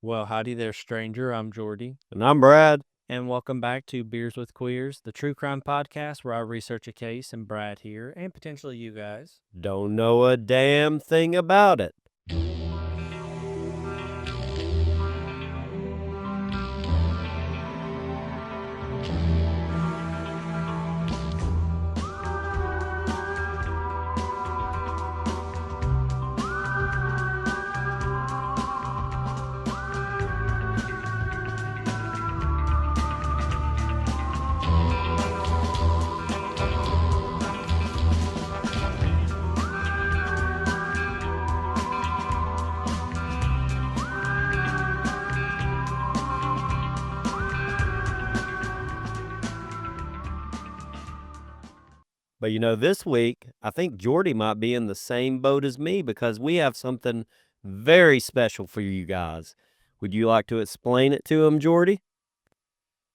Well, howdy there, stranger. I'm Jordy, And I'm Brad. and welcome back to Beers with Queers, the true crime podcast where I research a case and Brad here, and potentially you guys. Don't know a damn thing about it. But this week, I think Jordy might be in the same boat as me because we have something very special for you guys. Would you like to explain it to him, Jordy?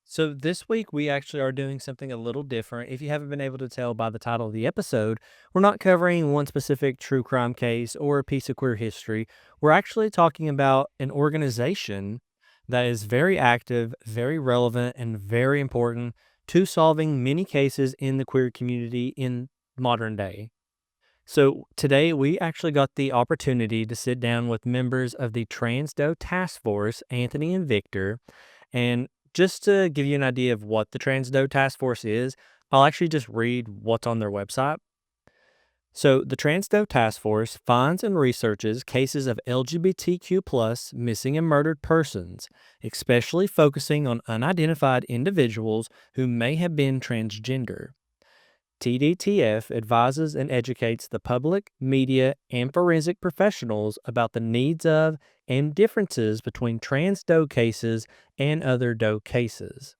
So, this week we actually are doing something a little different. If you haven't been able to tell by the title of the episode, we're not covering one specific true crime case or a piece of queer history. We're actually talking about an organization that is very active, very relevant, and very important to solving many cases in the queer community in modern day. So today we actually got the opportunity to sit down with members of the Trans Doe Task Force, Anthony and Victor. And just to give you an idea of what the Trans Doe Task Force is, I'll actually just read what's on their website. So the Trans Doe Task Force finds and researches cases of LGBTQ plus missing and murdered persons, especially focusing on unidentified individuals who may have been transgender. TDTF advises and educates the public, media, and forensic professionals about the needs of and differences between trans doe cases and other doe cases.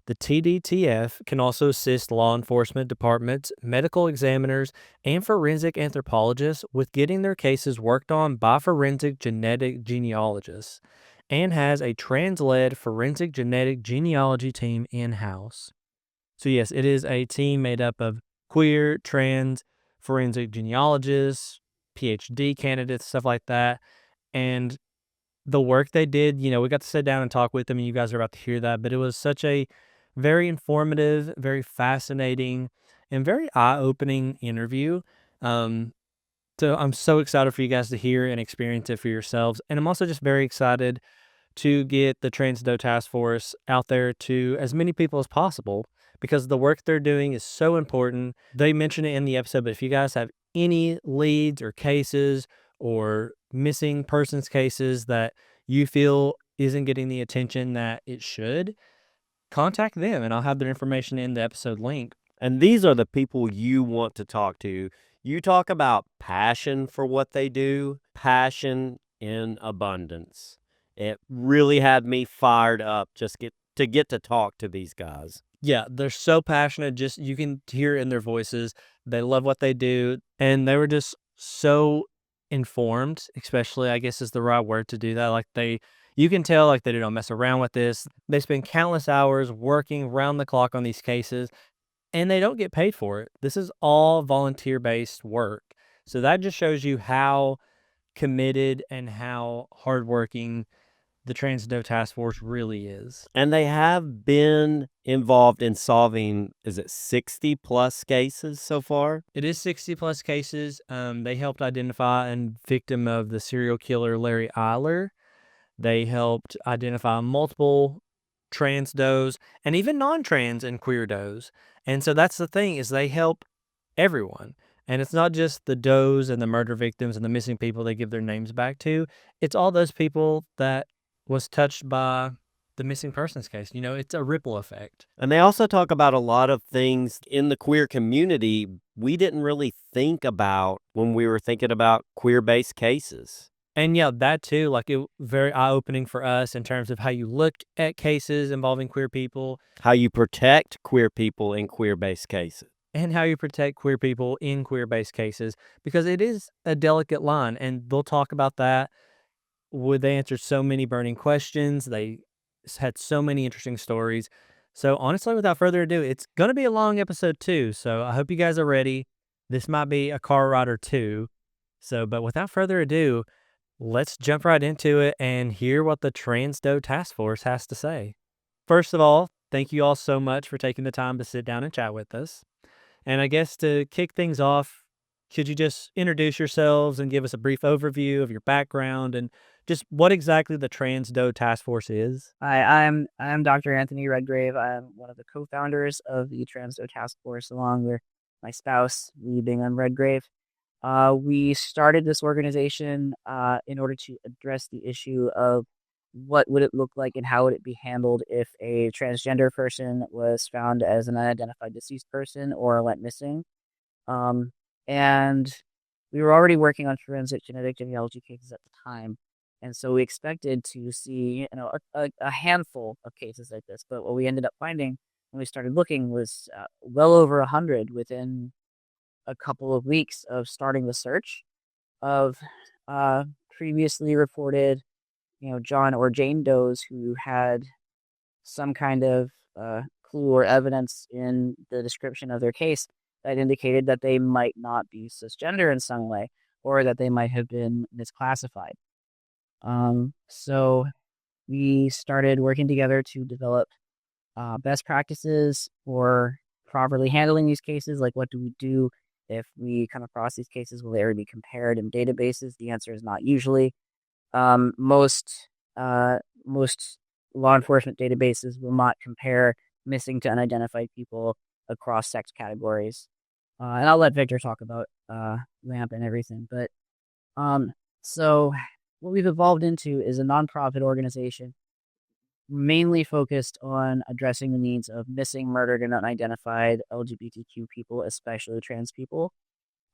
The TDTF can also assist law enforcement departments, medical examiners, and forensic anthropologists with getting their cases worked on by forensic genetic genealogists, and has a trans-led forensic genetic genealogy team in-house. So yes, it is a team made up of queer, trans, forensic genealogists, PhD candidates, stuff like that. And the work they did, we got to sit down and talk with them, and you guys are about to hear that. But it was such a very informative, very fascinating, and very eye-opening interview. Um, so I'm so excited for you guys to hear and experience it for yourselves. And I'm also just very excited to get the Trans Doe Task Force out there to as many people as possible because the work they're doing is so important. They mention it in the episode, but if you guys have any leads or cases or missing persons cases that you feel isn't getting the attention that it should, contact them and I'll have their information in the episode link. And these are the people you want to talk to. You talk about passion for what they do, passion in abundance. It really had me fired up just to get to talk to these guys. Yeah, they're so passionate. Just you can hear in their voices. They love what they do. And they were just so informed, especially, I guess is the right word to do that. You can tell like they don't mess around with this. They spend countless hours working round the clock on these cases and they don't get paid for it. This is all volunteer based work. So that just shows you how committed and how hardworking the Trans Doe Task Force really is. And they have been involved in solving, is it 60 plus cases so far? It is 60 plus cases. They helped identify a victim of the serial killer Larry Eiler. They helped identify multiple trans does and even non-trans and queer does. And so that's the thing is they help everyone. And it's not just the does and the murder victims and the missing people they give their names back to. It's all those people that was touched by the missing persons case. It's a ripple effect. And they also talk about a lot of things in the queer community we didn't really think about when we were thinking about queer-based cases. And yeah, that too, it very eye-opening for us in terms of how you look at cases involving queer people. How you protect queer people in queer-based cases. And how you protect queer people in queer-based cases, because it is a delicate line, and they'll talk about that. They answered so many burning questions. They had so many interesting stories. So honestly, without further ado, it's going to be a long episode too. So I hope you guys are ready. This might be a car ride or two. But without further ado, Let's jump right into it and hear what the Trans Doe Task Force has to say. First of all, thank you all so much for taking the time to sit down and chat with us. And I guess to kick things off, could you just introduce yourselves and give us a brief overview of your background and just what exactly the Trans Doe Task Force is? Hi, I'm Dr. Anthony Redgrave. I'm one of the co-founders of the Trans Doe Task Force, along with my spouse, we being on Redgrave. We started this organization in order to address the issue of what would it look like and how would it be handled if a transgender person was found as an unidentified deceased person or went missing. And we were already working on forensic genetic genealogy cases at the time. And so we expected to see, a handful of cases like this. But what we ended up finding when we started looking was well over 100 within a couple of weeks of starting the search of previously reported, John or Jane Does who had some kind of clue or evidence in the description of their case that indicated that they might not be cisgender in some way or that they might have been misclassified. So we started working together to develop best practices for properly handling these cases. Like, what do we do if we come across these cases? Will they ever be compared in databases? The answer is not usually. Most law enforcement databases will not compare missing to unidentified people across sex categories. And I'll let Victor talk about LAMP and everything. But so what we've evolved into is a nonprofit organization mainly focused on addressing the needs of missing, murdered, and unidentified LGBTQ people, especially trans people,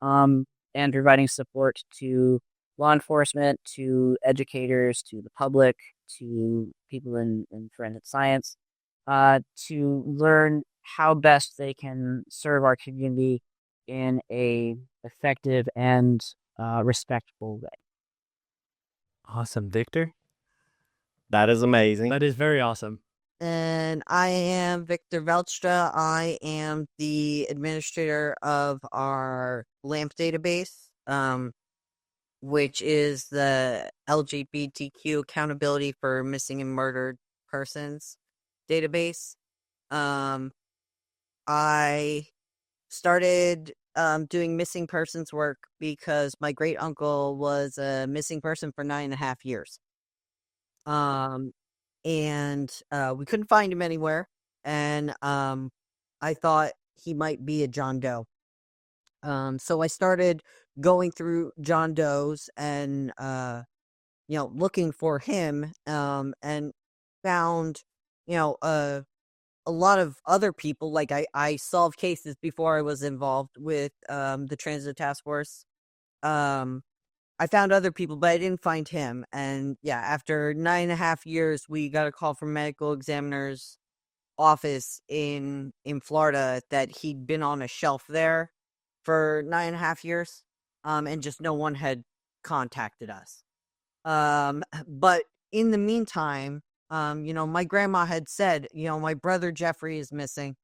and providing support to law enforcement, to educators, to the public, to people in forensic science, to learn how best they can serve our community in a effective and respectful way. Awesome, Victor. That is amazing. That is very awesome. And I am Viktor Veltstra. I am the administrator of our LAMP database, which is the LGBTQ Accountability for Missing and Murdered Persons database. I started doing missing persons work because my great uncle was a missing person for 9.5 years. And we couldn't find him anywhere. And I thought he might be a John Doe. So I started going through John Doe's and looking for him, and found a lot of other people. Like I solved cases before I was involved with the Trans Doe Task Force. I found other people, but I didn't find him. And yeah, after 9.5 years, we got a call from medical examiner's office in Florida that he'd been on a shelf there for 9.5 years, and just no one had contacted us. But in the meantime, my grandma had said, my brother Jeffrey is missing.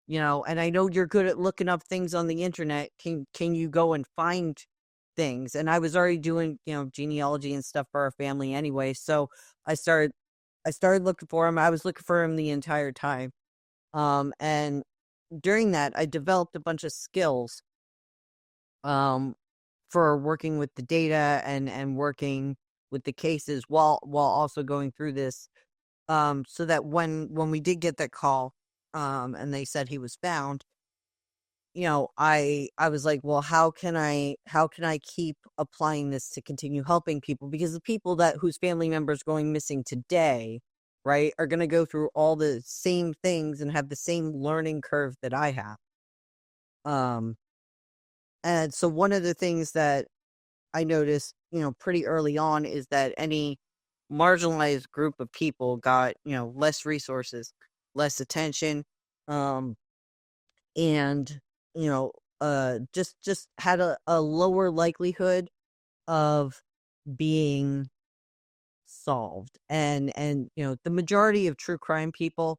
And I know you're good at looking up things on the internet. Can you go and find things? And I was already doing, genealogy and stuff for our family anyway. So I started looking for him. I was looking for him the entire time. And during that, I developed a bunch of skills, for working with the data and working with the cases while also going through this. So that when we did get that call, and they said he was found, I was like, well, how can I keep applying this to continue helping people? Because the people whose family members going missing today, right, are going to go through all the same things and have the same learning curve that I have. And so one of the things that I noticed, pretty early on is that any marginalized group of people got, less resources, less attention, and just had a lower likelihood of being solved. And the majority of true crime people,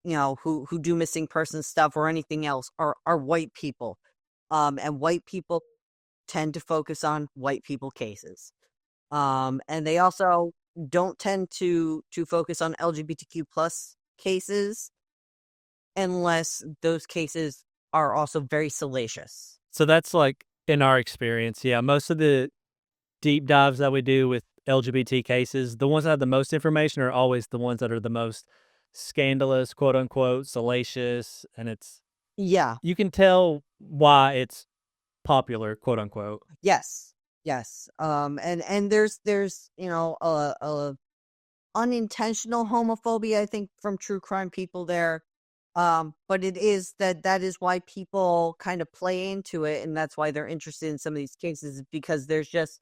who do missing person stuff or anything else are white people. And white people tend to focus on white people cases. And they also don't tend to focus on LGBTQ plus cases unless those cases are also very salacious. So that's like in our experience, yeah. Most of the deep dives that we do with LGBT cases, the ones that have the most information are always the ones that are the most scandalous, quote unquote, salacious, and it's Yeah. you can tell why it's popular, quote unquote. Yes. Yes. And there's a unintentional homophobia, I think, from true crime people there. But it is that is why people kind of play into it, and that's why they're interested in some of these cases, because there's just,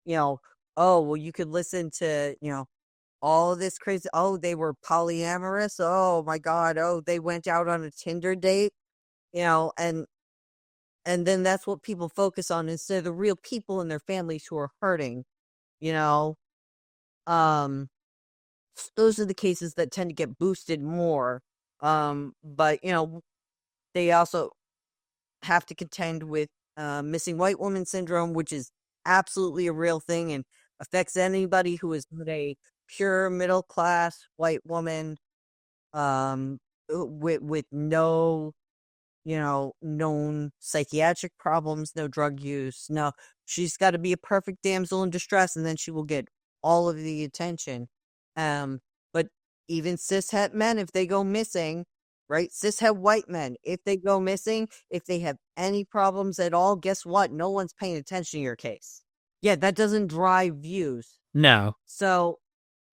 you know, oh, well, you could listen to, all of this crazy, oh, they were polyamorous, oh my God, oh, they went out on a Tinder date, and then that's what people focus on instead of the real people and their families who are hurting, you know. Um those are the cases that tend to get boosted more. But they also have to contend with missing white woman syndrome, which is absolutely a real thing and affects anybody who is not a pure middle class white woman, um, with no known psychiatric problems, no drug use. No, she's got to be a perfect damsel in distress, and then she will get all of the attention. Um, but even cishet men, if they go missing, right? Cishet white men, if they go missing, if they have any problems at all, guess what? No one's paying attention to your case. Yeah, that doesn't drive views. No. So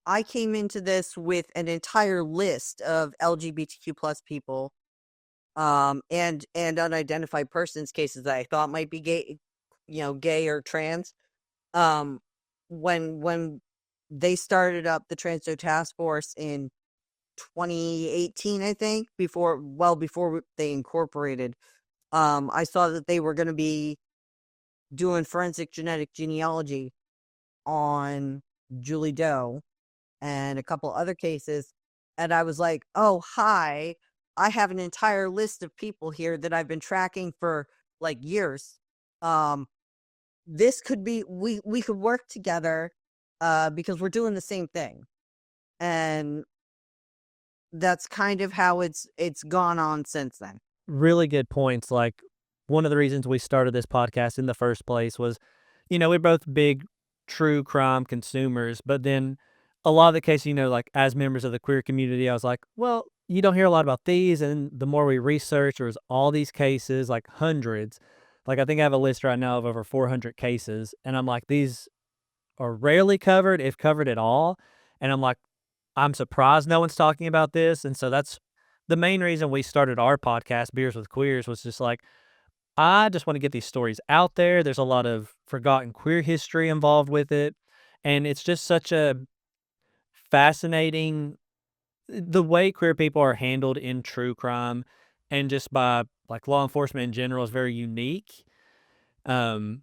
I came into this with an entire list of LGBTQ plus people, and unidentified persons cases that I thought might be gay or trans. Um, when they started up the Trans Doe Task Force in 2018, I think, before they incorporated, I saw that they were going to be doing forensic genetic genealogy on Julie Doe and a couple other cases. And I was like, oh, hi, I have an entire list of people here that I've been tracking for like years. Um, this could be, we could work together, because we're doing the same thing. And that's kind of how it's gone on since then. Really good points. Like, one of the reasons we started this podcast in the first place was, we're both big true crime consumers, but then a lot of the cases, like as members of the queer community, I was like, well, you don't hear a lot about these. And the more we research, there's all these cases, like hundreds. Like, I think I have a list right now of over 400 cases. And I'm like, these are rarely covered, if covered at all. And I'm like, I'm surprised no one's talking about this. And so that's the main reason we started our podcast, Beers with Queers, was just like, I just want to get these stories out there. There's a lot of forgotten queer history involved with it. And it's just such a fascinating the way queer people are handled in true crime and just by like law enforcement in general is very unique. Um,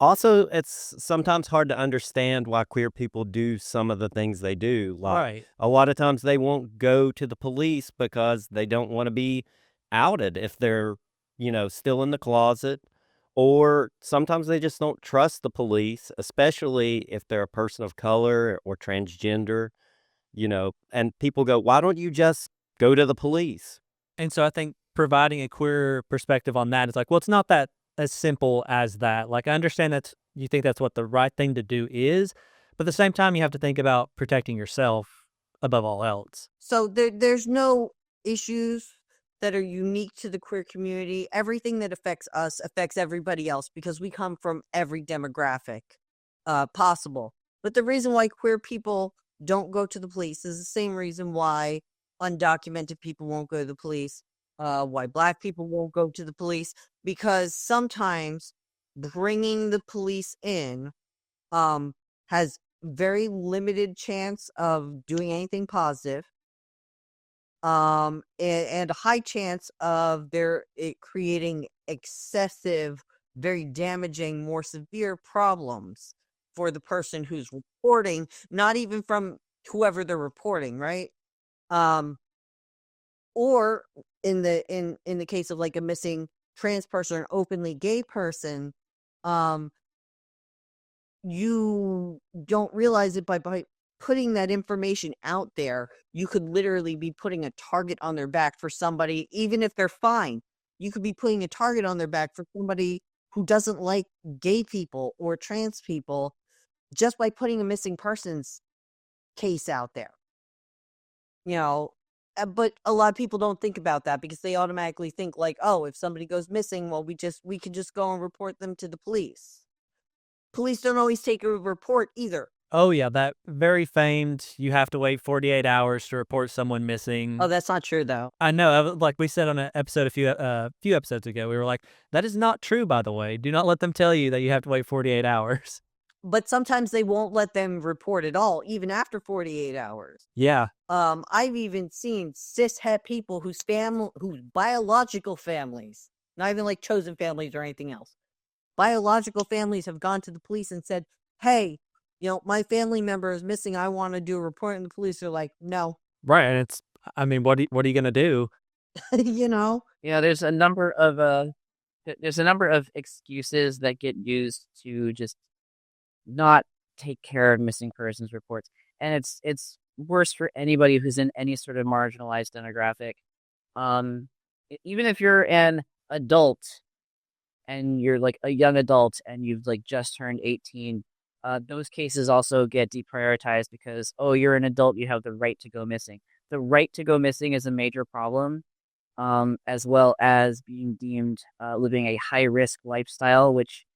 Also, it's sometimes hard to understand why queer people do some of the things they do. Like, right. a lot of times they won't go to the police because they don't want to be outed if they're, still in the closet. Or sometimes they just don't trust the police, especially if they're a person of color or transgender, and people go, why don't you just go to the police? And so I think providing a queer perspective on that is like, well, it's not that as simple as that. Like, I understand that you think that's what the right thing to do is, but at the same time, you have to think about protecting yourself above all else. So there's no issues that are unique to the queer community. Everything that affects us affects everybody else because we come from every demographic possible. But the reason why queer people don't go to the police is the same reason why undocumented people won't go to the police, why black people won't go to the police, because sometimes bringing the police in has very limited chance of doing anything positive, and a high chance of it creating excessive, very damaging, more severe problems for the person who's reporting, not even from whoever they're reporting, right? um or in the case of like a missing trans person or an openly gay person, um you don't realize it by putting that information out there, you could literally be putting a target on their back for somebody, even if they're fine. You could be putting a target on their back for somebody who doesn't like gay people or trans people just by putting a missing persons case out there. You know, but a lot of people don't think about that because they automatically think like, oh, if somebody goes missing, well, we could just go and report them to the police. Police don't always take a report either. Oh, yeah, that very famed, you have to wait 48 hours to report someone missing. Oh, that's not true though. I know, like we said on an episode a few episodes ago, we were like, "That is not true, by the way. Do not let them tell you that you have to wait 48 hours." But sometimes they won't let them report at all, even after 48 hours. Yeah. I've even seen cishet people whose biological families, not even like chosen families or anything else, biological families have gone to the police and said, "Hey, my family member is missing. I want to do a report." And the police are like, "No." Right, and I mean, what are you gonna do? you know? Yeah, there's a number of excuses that get used to just not take care of missing persons reports, and it's worse for anybody who's in any sort of marginalized demographic. Even if you're an adult and you're like a young adult and you've like just turned 18, those cases also get deprioritized because, oh, you're an adult, you have the right to go missing. The right to go missing is a major problem, as well as being deemed living a high risk lifestyle, which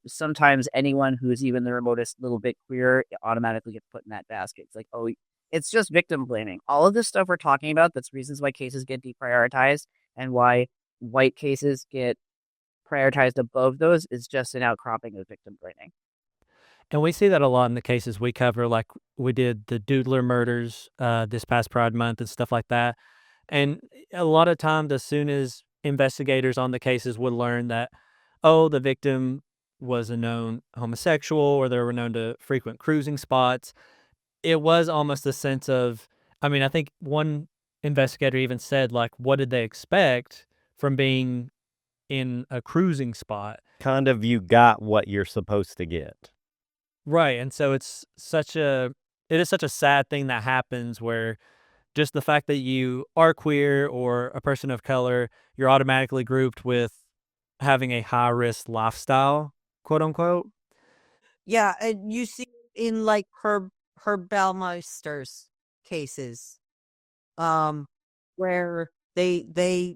sometimes anyone who's even the remotest little bit queer automatically gets put in that basket. It's like, oh, it's just victim blaming. All of this stuff we're talking about, that's reasons why cases get deprioritized and why white cases get prioritized above those, is just an outcropping of victim blaming. And we see that a lot in the cases we cover, like we did the Doodler murders this past Pride Month and stuff like that. And a lot of times, as soon as investigators on the cases would learn that, oh, the victim was a known homosexual or they were known to frequent cruising spots, it was almost a sense of, I mean, I think one investigator even said, like, what did they expect from being in a cruising spot? Kind of you got what you're supposed to get. Right. And so it is such a sad thing that happens where just the fact that you are queer or a person of color, you're automatically grouped with having a high risk lifestyle, quote unquote. Yeah, and you see in like her Baumeister's cases, where they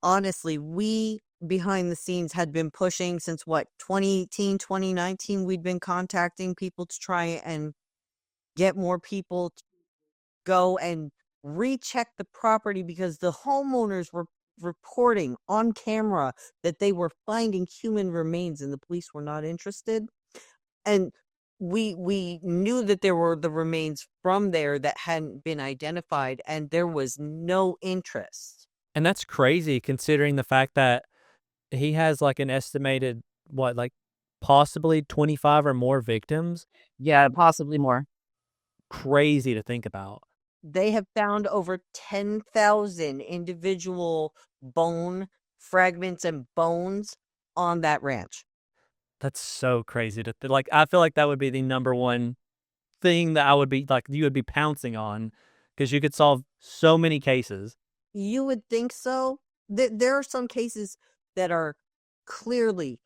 honestly, we behind the scenes had been pushing since what, 2018, 2019, we'd been contacting people to try and get more people to go and recheck the property because the homeowners were reporting on camera that they were finding human remains and the police were not interested. And we knew that there were the remains from there that hadn't been identified and there was no interest. And that's crazy considering the fact that he has like an estimated, what, like possibly 25 or more victims. Yeah, possibly more. Crazy to think about. They have found over 10,000 individual bone fragments and bones on that ranch. That's so crazy like, I feel like that would be the number one thing that I would be like, you would be pouncing on because you could solve so many cases. You would think so. There are some cases that are clearly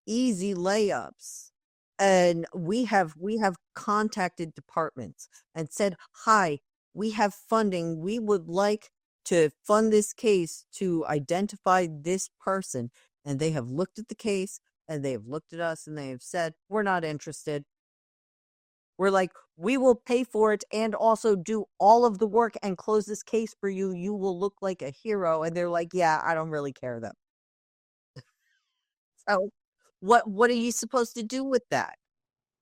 easy layups. And we have contacted departments and said, "Hi, we have funding. We would like to fund this case to identify this person." And they have looked at the case and they have looked at us and they have said, "We're not interested." We're like, "We will pay for it and also do all of the work and close this case for you. You will look like a hero." And they're like, "Yeah, I don't really care though." So what are you supposed to do with that?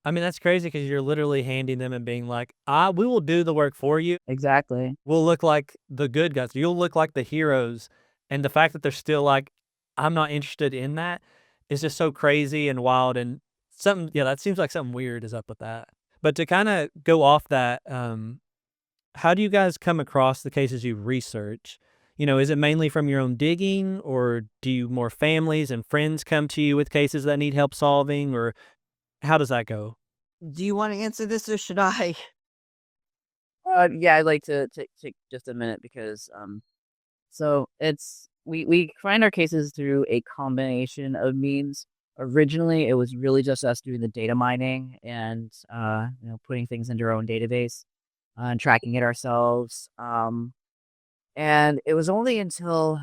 I mean, that's crazy because you're literally handing them and being like, we will do the work for you. Exactly. We'll look like the good guys. You'll look like the heroes." And the fact that they're still like, I'm not interested in that is just so crazy and wild and something. Yeah, that seems like something weird is up with that. But to kind of go off that, how do you guys come across the cases you research? Is it mainly from your own digging, or do you more families and friends come to you with cases that need help solving, or how does that go? Do you want to answer this or should I? Yeah, I'd like to take just a minute because so it's we find our cases through a combination of means. Originally, it was really just us doing the data mining and putting things into our own database and tracking it ourselves. And it was only until,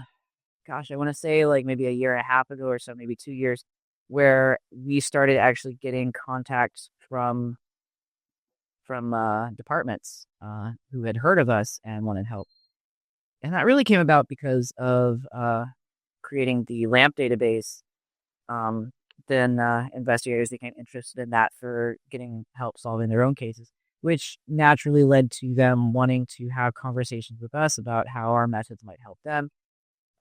gosh, I want to say like maybe a year and a half ago or so, maybe 2 years, where we started actually getting contacts from departments who had heard of us and wanted help. And that really came about because of creating the LAMP database. Um, then investigators became interested in that for getting help solving their own cases, which naturally led to them wanting to have conversations with us about how our methods might help them.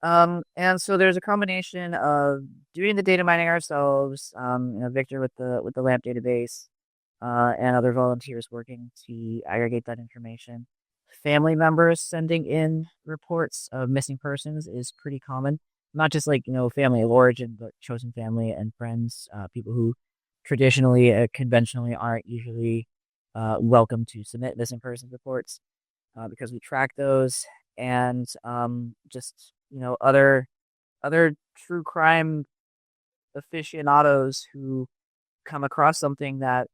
And so there's a combination of doing the data mining ourselves, Victor with the LAMP database, and other volunteers working to aggregate that information. Family members sending in reports of missing persons is pretty common. Not just like, family of origin, but chosen family and friends, people who traditionally, conventionally aren't usually welcome to submit missing persons reports because we track those and just, other true crime aficionados who come across something that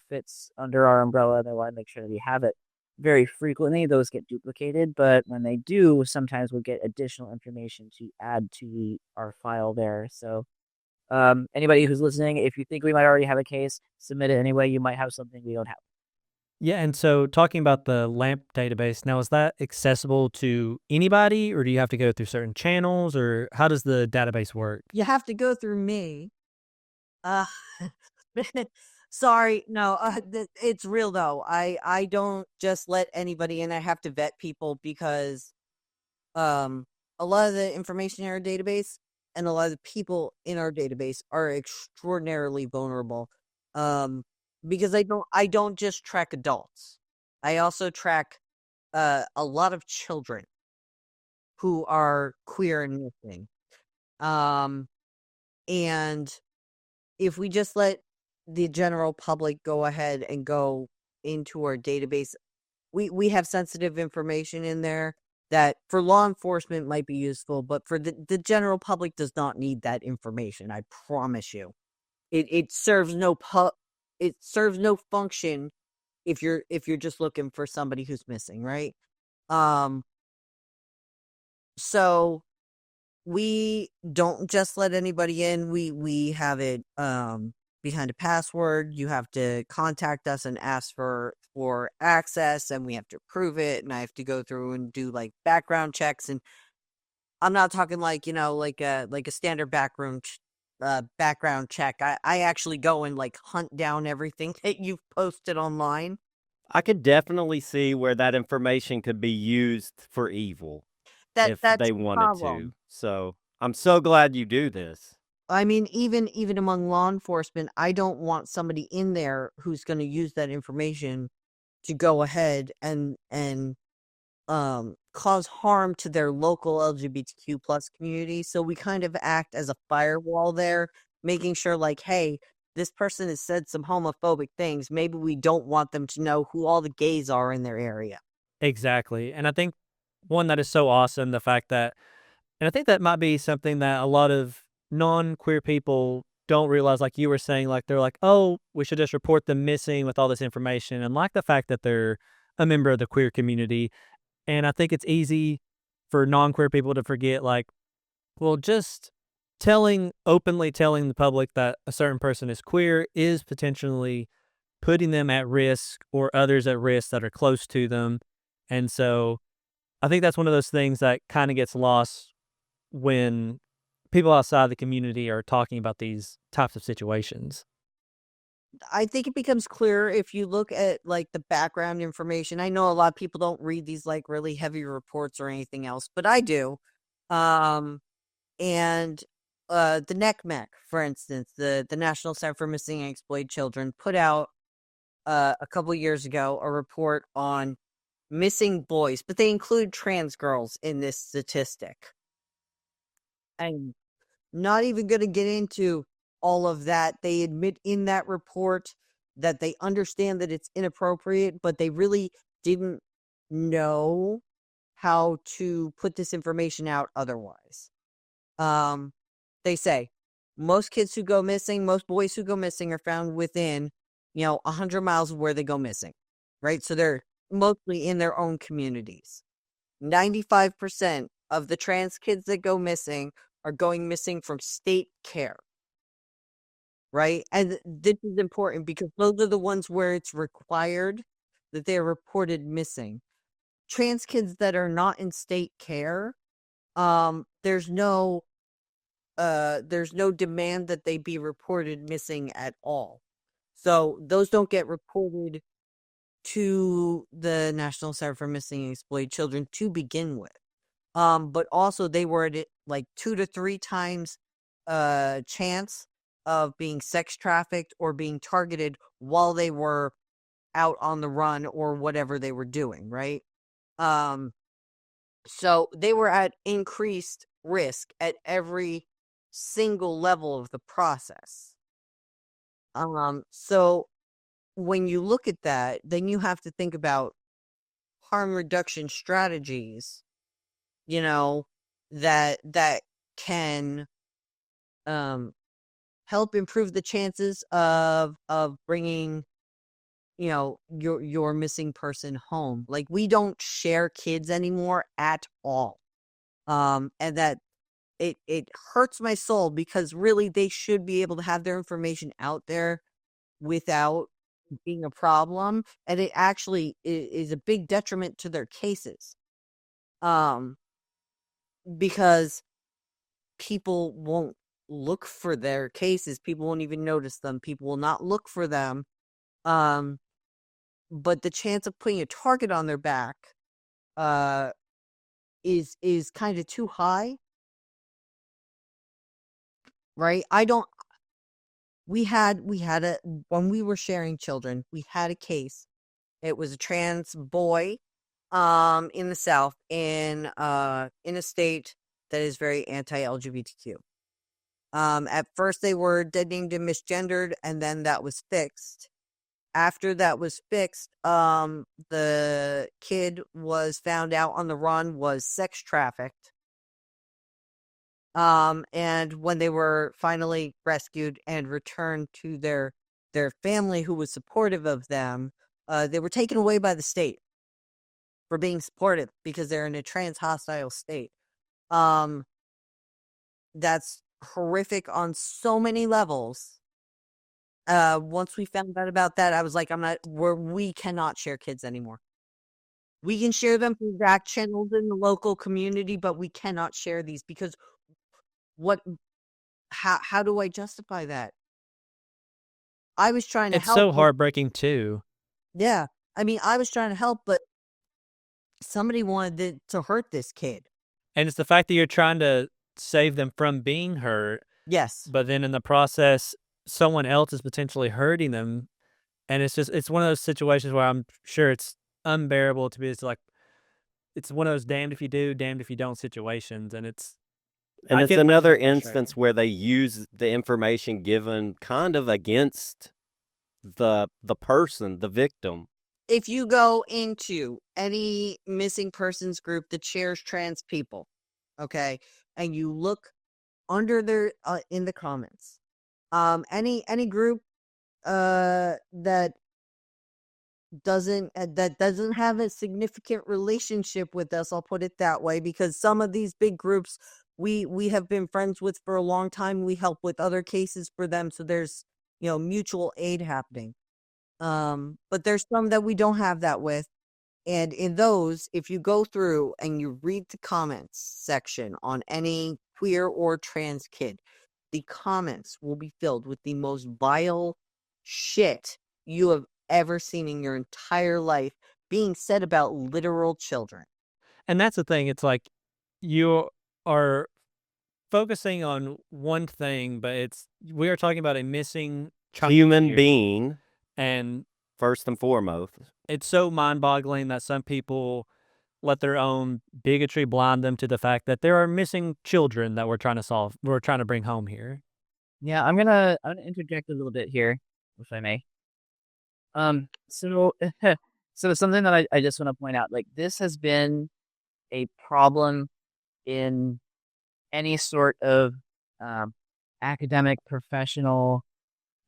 fits under our umbrella. They want to make sure that we have it. Very frequently, those get duplicated, but when they do, sometimes we'll get additional information to add to our file there. So, anybody who's listening, if you think we might already have a case, submit it anyway. You might have something we don't have. Yeah, and so talking about the LAMP database, now is that accessible to anybody, or do you have to go through certain channels, or how does the database work? You have to go through me. Uh, sorry, no, it's real though. I don't just let anybody in. I have to vet people because a lot of the information in our database and a lot of the people in our database are extraordinarily vulnerable. Um, because I don't just track adults. I also track a lot of children who are queer and missing. Um, and if we just let the general public go ahead and go into our database, we have sensitive information in there that for law enforcement might be useful, but for the general public does not need that information. I promise you. It serves it serves no function if you're just looking for somebody who's missing, right? Um so we don't just let anybody in. We have it behind a password. You have to contact us and ask for access, and we have to approve it, and I have to go through and do like background checks. And I'm not talking like, like a standard background check. I actually go and like hunt down everything that you've posted online. I could definitely see where that information could be used for evil if That's they the wanted to. problem. So I'm so glad you do this. I mean, even among law enforcement, I don't want somebody in there who's going to use that information to go ahead and cause harm to their local LGBTQ plus community. So we kind of act as a firewall there, making sure like, hey, this person has said some homophobic things. Maybe we don't want them to know who all the gays are in their area. Exactly. And I think one that is so awesome, the fact that, and I think that might be something that a lot of non-queer people don't realize, like you were saying, like they're like, oh, we should just report them missing with all this information, and like the fact that they're a member of the queer community. And I think it's easy for non-queer people to forget, like, well, just openly telling the public that a certain person is queer is potentially putting them at risk or others at risk that are close to them. And so I think that's one of those things that kind of gets lost when people outside the community are talking about these types of situations. I think it becomes clear if you look at like the background information. I know a lot of people don't read these like really heavy reports or anything else, but I do. Um and the NECMEC, for instance, the National Center for Missing and Exploited Children, put out a couple years ago a report on missing boys, but they include trans girls in this statistic. And not even going to get into all of that. They admit in that report that they understand that it's inappropriate, but they really didn't know how to put this information out otherwise. They say most kids who go missing, most boys who go missing are found within, 100 miles of where they go missing, right? So they're mostly in their own communities. 95% of the trans kids that go missing are going missing from state care, right? And this is important because those are the ones where it's required that they're reported missing. Trans kids that are not in state care, there's no demand that they be reported missing at all. So those don't get reported to the National Center for Missing and Exploited Children to begin with. But also they were at like 2 to 3 times chance of being sex trafficked or being targeted while they were out on the run or whatever they were doing, right? So they were at increased risk at every single level of the process. So when you look at that, then you have to think about harm reduction strategies, that can help improve the chances of bringing your missing person home. Like, we don't share kids anymore at all. And that it hurts my soul because really they should be able to have their information out there without being a problem, and it actually is a big detriment to their cases. Because people won't look for their cases, people won't even notice them, people will not look for them. But the chance of putting a target on their back is kind of too high, right? We had a when we were sharing children, we had a case. It was a trans boy in the South, in a state that is very anti-LGBTQ. At first they were deemed him misgendered, and then that was fixed. After that was fixed, the kid was found out on the run, was sex trafficked. And when they were finally rescued and returned to their family, who was supportive of them, they were taken away by the state for being supportive because they're in a trans hostile state. That's horrific on so many levels. Once we found out about that, I was like, we cannot share kids anymore. We can share them through back channels in the local community, but we cannot share these because how do I justify that? I was trying to It's help. so heartbreaking too. Yeah. I mean, I was trying to help, but somebody wanted to hurt this kid. And it's the fact that you're trying to save them from being hurt, Yes. but then in the process, someone else is potentially hurting them. And it's one of those situations where I'm sure it's unbearable to be, it's one of those damned if you do, damned if you don't situations. And And I it's can imagine another how frustrating. instance where they use the information given kind of against the person, the victim. If you go into any missing persons group that shares trans people, okay, and you look under their in the comments, any group that doesn't have a significant relationship with us, I'll put it that way, because some of these big groups we have been friends with for a long time. We help with other cases for them, so there's mutual aid happening. But there's some that we don't have that with. And in those, if you go through and you read the comments section on any queer or trans kid, the comments will be filled with the most vile shit you have ever seen in your entire life being said about literal children. And that's the thing. It's like you are focusing on one thing, but we are talking about a missing child Human being. and first and foremost. It's so mind-boggling that some people let their own bigotry blind them to the fact that there are missing children that we're trying to bring home here. Yeah, I'm gonna interject a little bit here, if I may. So so something that I just want to point out, like this has been a problem in any sort of um, academic, professional,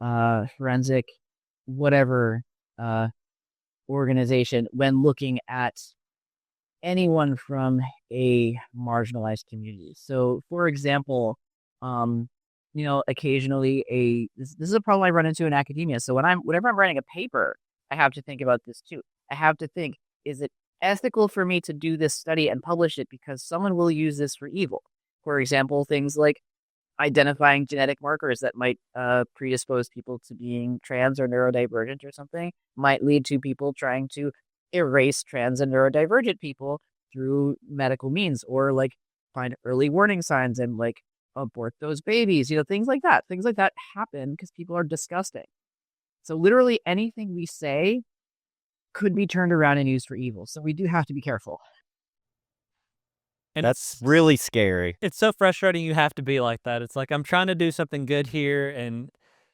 forensic, whatever organization when looking at anyone from a marginalized community. So, for example, um, occasionally this is a problem I run into in academia. So whenever I'm writing a paper, I have to think about this too. I have to think, is it ethical for me to do this study and publish it because someone will use this for evil? For example, things like identifying genetic markers that might predispose people to being trans or neurodivergent or something might lead to people trying to erase trans and neurodivergent people through medical means, or like find early warning signs and like abort those babies, things like that. Things like that happen because people are disgusting. So literally anything we say could be turned around and used for evil. So we do have to be careful. And That's really scary. it's so frustrating you have to be like that. It's like I'm trying to do something good here and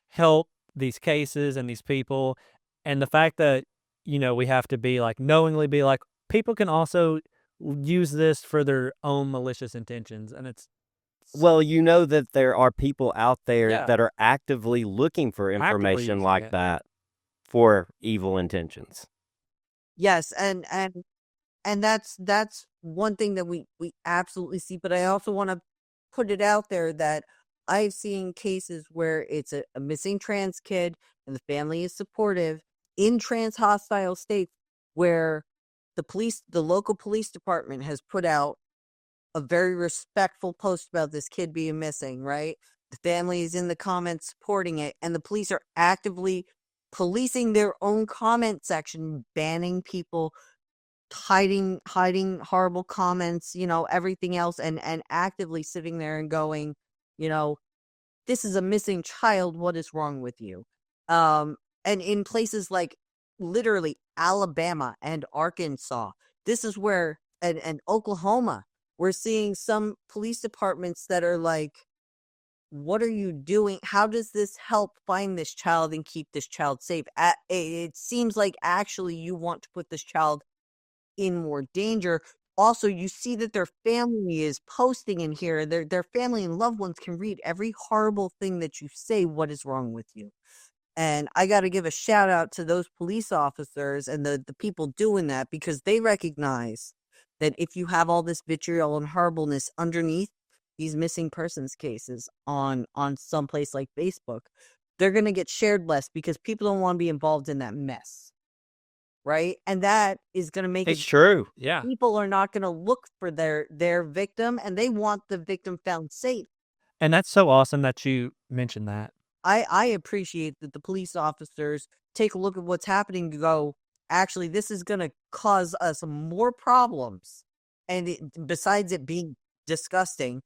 help these cases and these people. And the fact that, we have to be like knowingly be like, people can also use this for their own malicious intentions. And it's Well, you know that there are people out there Yeah. that are actively looking for Actively information using like it. that for evil intentions. Yes, and that's one thing that we absolutely see. But I also want to put it out there that I've seen cases where it's a missing trans kid and the family is supportive in trans hostile states, where the local police department has put out a very respectful post about this kid being missing, right? The family is in the comments supporting it, and the police are actively policing their own comment section, banning people, hiding horrible comments, everything else, and actively sitting there and going, you know, this is a missing child. What is wrong with you? And in places like literally Alabama and Arkansas, this is where, and Oklahoma, we're seeing some police departments that are like, what are you doing? How does this help find this child and keep this child safe? It seems like actually you want to put this child in more danger. Also, you see that their family is posting in here. Their family and loved ones can read every horrible thing that you say. What is wrong with you? And I got to give a shout out to those police officers and the people doing that, because they recognize that if you have all this vitriol and horribleness underneath these missing persons cases on some place like Facebook, they're going to get shared less because people don't want to be involved in that mess. Right? And that is going to make It's it, true. Yeah. people are not going to look for their victim, and they want the victim found safe. And that's so awesome that you mentioned that. I appreciate that the police officers take a look at what's happening to go, actually, this is going to cause us more problems. And besides it being disgusting,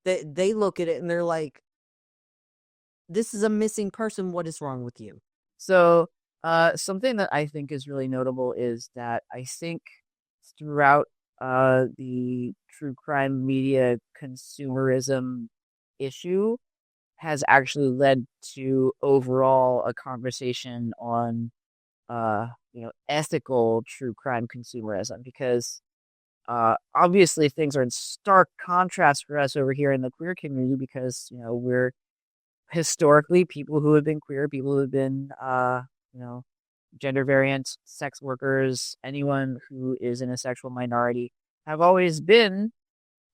they look at it and they're like, this is a missing person. What is wrong with you? So, something that I think is really notable is that I think throughout the true crime media consumerism issue has actually led to overall a conversation on ethical true crime consumerism, because obviously things are in stark contrast for us over here in the queer community, because we're historically people who have been queer, people who have been gender variant, sex workers, anyone who is in a sexual minority have always been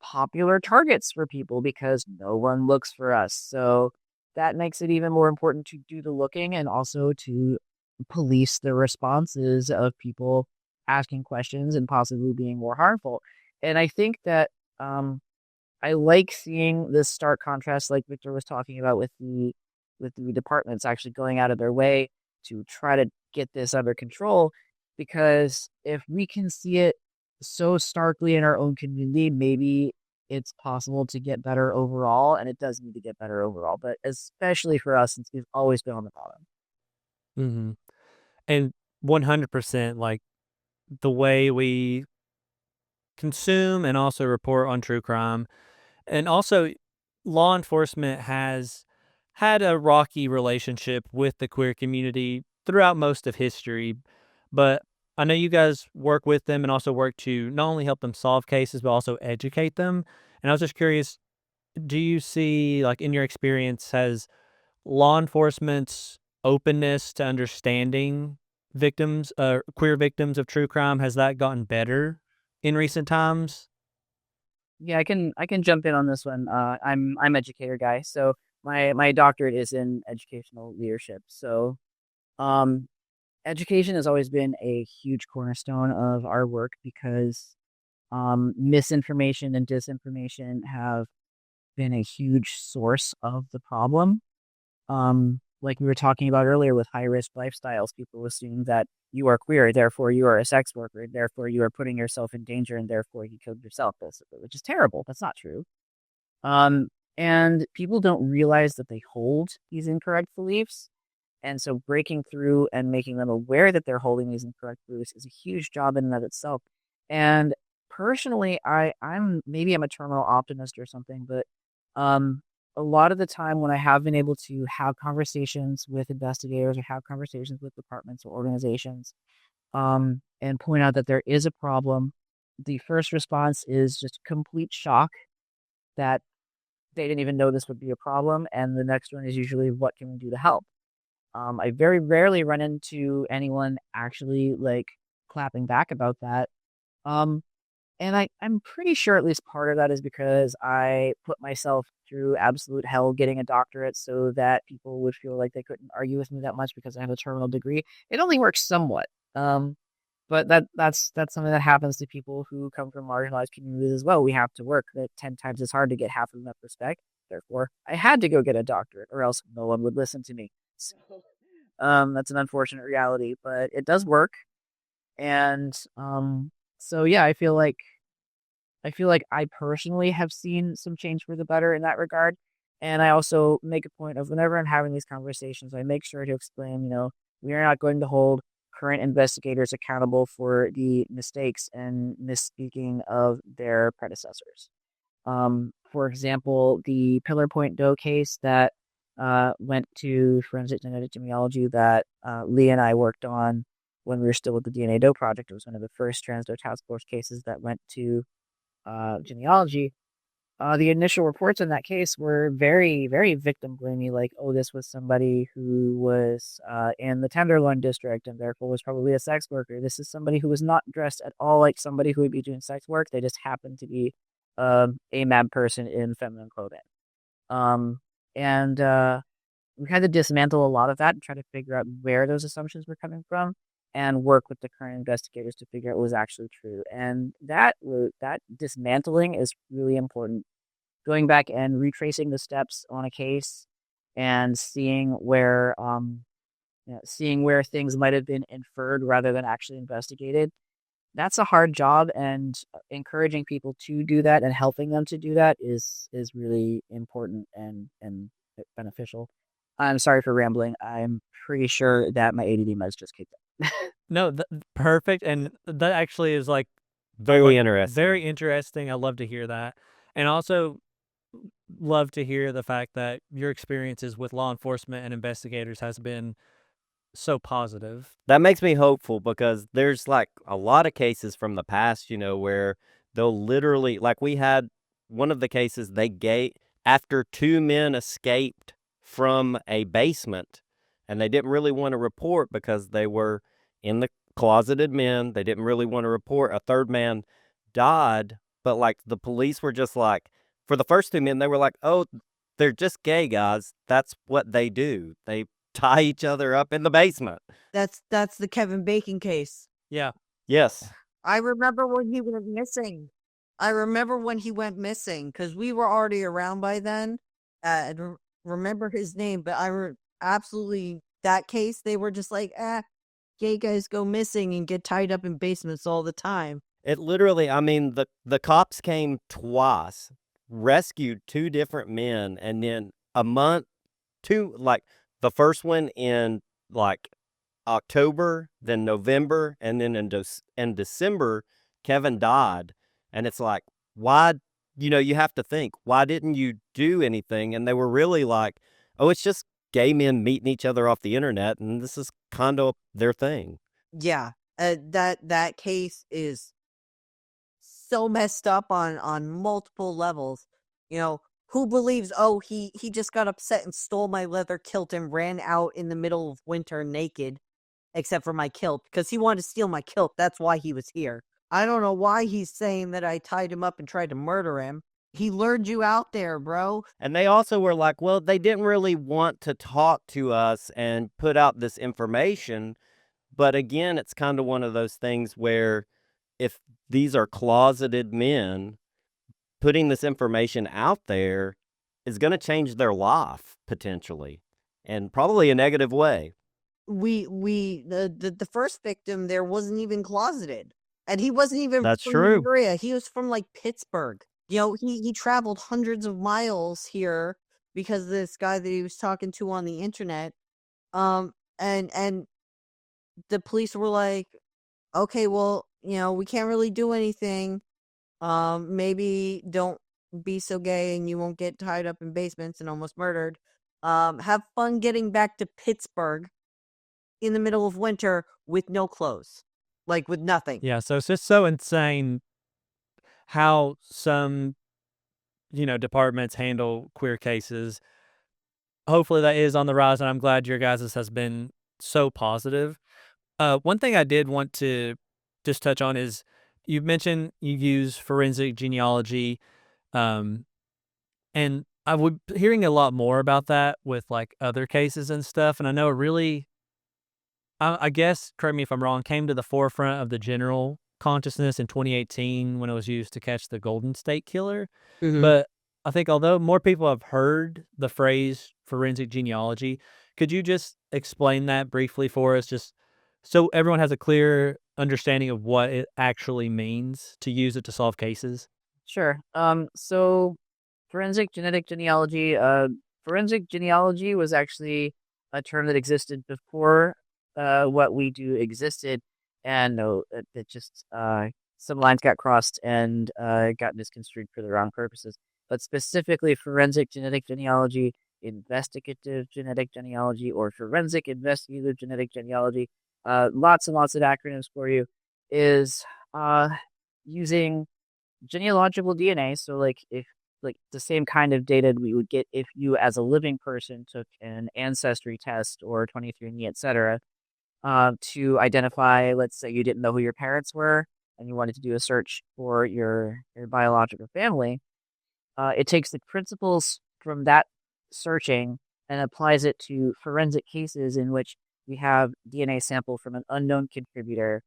popular targets for people because no one looks for us. So that makes it even more important to do the looking and also to police the responses of people asking questions and possibly being more harmful. And I think that I like seeing this stark contrast, like Victor was talking about, with the departments actually going out of their way to try to get this under control. Because if we can see it so starkly in our own community, maybe it's possible to get better overall, and it does need to get better overall. But especially for us, since we've always been on the bottom. Mm-hmm. And 100%, like, the way we consume and also report on true crime. And also, law enforcement has had a rocky relationship with the queer community throughout most of history. But I know you guys work with them and also work to not only help them solve cases, but also educate them. And I was just curious, do you see, like, in your experience, has law enforcement's openness to understanding victims, queer victims of true crime, has that gotten better in recent times? Yeah, I can jump in on this one. I'm educator guy, so my doctorate is in educational leadership. So, um, education has always been a huge cornerstone of our work because misinformation and disinformation have been a huge source of the problem. Like we were talking about earlier with high risk lifestyles, people assume that you are queer, therefore you are a sex worker, therefore you are putting yourself in danger, and therefore you killed yourself, basically, which is terrible. That's not true. Um, and people don't realize that they hold these incorrect beliefs. And so breaking through and making them aware that they're holding these incorrect beliefs is a huge job in and of itself. And personally, I'm a terminal optimist or something, but um a lot of the time when I have been able to have conversations with investigators or have conversations with departments or organizations, and point out that there is a problem, the first response is just complete shock that they didn't even know this would be a problem. And the next one is usually, what can we do to help? I very rarely run into anyone actually like clapping back about that. Um, and I'm pretty sure at least part of that is because I put myself through absolute hell getting a doctorate so that people would feel like they couldn't argue with me that much because I have a terminal degree. It only works somewhat. But that's something that happens to people who come from marginalized communities as well. We have to work 10 times as hard to get half of that respect. Therefore, I had to go get a doctorate, or else no one would listen to me. So, that's an unfortunate reality, but it does work. And so yeah, I feel like I personally have seen some change for the better in that regard. And I also make a point of, whenever I'm having these conversations, I make sure to explain, we are not going to hold current investigators accountable for the mistakes and misspeaking of their predecessors. For example, the Pillar Point Doe case that went to forensic genetic genealogy that Lee and I worked on when we were still with the DNA Doe project. It was one of the first Trans Doe Task Force cases that went to genealogy. The initial reports in that case were very, very victim blamey, like, oh, this was somebody who was in the Tenderloin district and therefore was probably a sex worker. This is somebody who was not dressed at all like somebody who would be doing sex work. They just happened to be a mad person in feminine clothing. And we had to dismantle a lot of that and try to figure out where those assumptions were coming from and work with the current investigators to figure out what was actually true. And that dismantling is really important. Going back and retracing the steps on a case and seeing where things might have been inferred rather than actually investigated. That's a hard job, and encouraging people to do that and helping them to do that is really important and beneficial. I'm sorry for rambling. I'm pretty sure that my ADD meds just kicked in. No, perfect, and that actually is, like, Very interesting. very interesting. I love to hear that, and also love to hear the fact that your experiences with law enforcement and investigators has been so positive. That makes me hopeful because there's like a lot of cases from the past, where they'll literally, like we had one of the cases, after two men escaped from a basement and they didn't really want to report because they were in the closeted men. They didn't really want to report. A third man died, but like the police were just like, for the first two men, they were like, oh, they're just gay guys. That's what they do. They tie each other up in the basement. That's the Kevin Bacon case. Yeah. Yes. I remember when he went missing. I remember when he went missing because we were already around by then. I don't remember his name, but absolutely that case. They were just like, gay guys go missing and get tied up in basements all the time. It literally, I mean, the cops came twice, rescued two different men, and then the first one in like October, then November, and then in December, Kevin died. And it's like, why, you have to think, why didn't you do anything? And they were really like, oh, it's just gay men meeting each other off the internet, and this is kind of their thing. Yeah, that case is so messed up on multiple levels. Who believes, oh, he just got upset and stole my leather kilt and ran out in the middle of winter naked, except for my kilt, because he wanted to steal my kilt. That's why he was here. I don't know why he's saying that I tied him up and tried to murder him. He lured you out there, bro. And they also were like, well, they didn't really want to talk to us and put out this information. But again, it's kind of one of those things where if these are closeted men, putting this information out there is going to change their life potentially, and probably a negative way. The first victim there wasn't even closeted, and he wasn't even That's from the true. area. He was from like Pittsburgh. He traveled hundreds of miles here because of this guy that he was talking to on the internet. And the police were like, okay, well, we can't really do anything. Maybe don't be so gay and you won't get tied up in basements and almost murdered. Have fun getting back to Pittsburgh in the middle of winter with no clothes, like with nothing. Yeah, so it's just so insane how some, departments handle queer cases. Hopefully that is on the rise, and I'm glad your guys' has been so positive. One thing I did want to just touch on is you mentioned you use forensic genealogy, um, and I would hearing a lot more about that with like other cases and stuff. And I know it really, I guess, correct me if I'm wrong, came to the forefront of the general consciousness in 2018 when it was used to catch the Golden State Killer. Mhm. But I think although more people have heard the phrase forensic genealogy, could you just explain that briefly for us, just so everyone has a clear understanding of what it actually means to use it to solve cases? Sure. So forensic genealogy was actually a term that existed before what we do existed, and no, it just some lines got crossed and got misconstrued for the wrong purposes. But specifically, forensic genetic genealogy, investigative genetic genealogy, or forensic investigative genetic genealogy, lots and lots of acronyms for you, is using genealogical DNA. So if the same kind of data we would get if you as a living person took an ancestry test or 23andMe, etc., to identify, let's say you didn't know who your parents were and you wanted to do a search for your biological family. It takes the principles from that searching and applies it to forensic cases in which we have DNA sample from an unknown contributor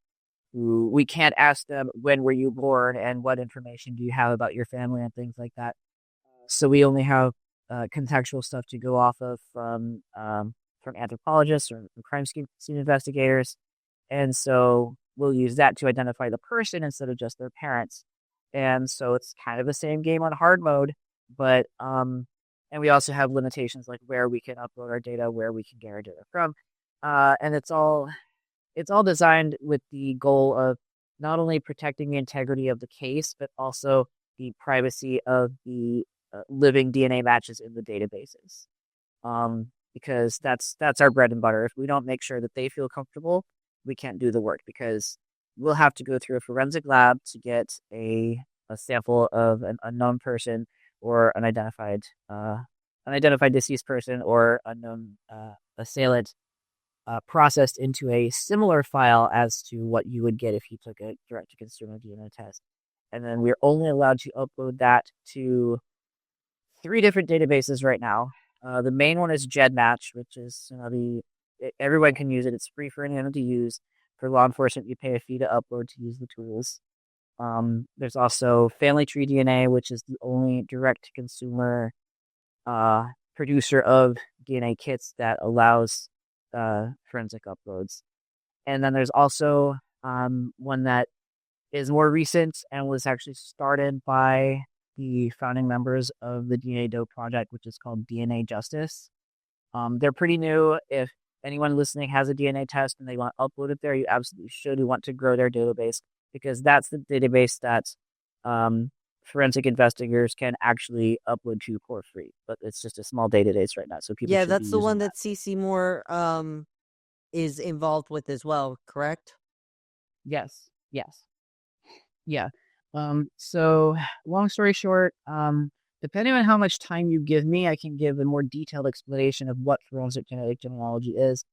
who we can't ask them, when were you born and what information do you have about your family and things like that. So we only have contextual stuff to go off of from anthropologists or crime scene investigators. And so we'll use that to identify the person instead of just their parents. And so it's kind of the same game on hard mode, but and we also have limitations like where we can upload our data, where we can get our data from. And it's all designed with the goal of not only protecting the integrity of the case, but also the privacy of the living DNA matches in the databases. Because that's our bread and butter. If we don't make sure that they feel comfortable, we can't do the work, because we'll have to go through a forensic lab to get a sample of an unknown person or an identified deceased person or unknown assailant, processed into a similar file as to what you would get if you took a direct-to-consumer DNA test. And then we're only allowed to upload that to 3 different databases right now. The main one is GEDmatch, which is everyone can use it. It's free for anyone to use. For law enforcement, you pay a fee to upload to use the tools. There's also Family Tree DNA, which is the only direct-to-consumer producer of DNA kits that allows forensic uploads. And then there's also one that is more recent and was actually started by the founding members of the DNA Doe project, which is called DNA Justice. They're pretty new. If anyone listening has a DNA test and they want to upload it there, you absolutely should. You want to grow their database because that's the database that forensic investigators can actually upload to for free. But it's just a small database right now, so people Yeah, should be that's the using one that. that CC Moore is involved with as well, correct? Yes. Yes. Yeah. So long story short, depending on how much time you give me, I can give a more detailed explanation of what forensic genetic genealogy is.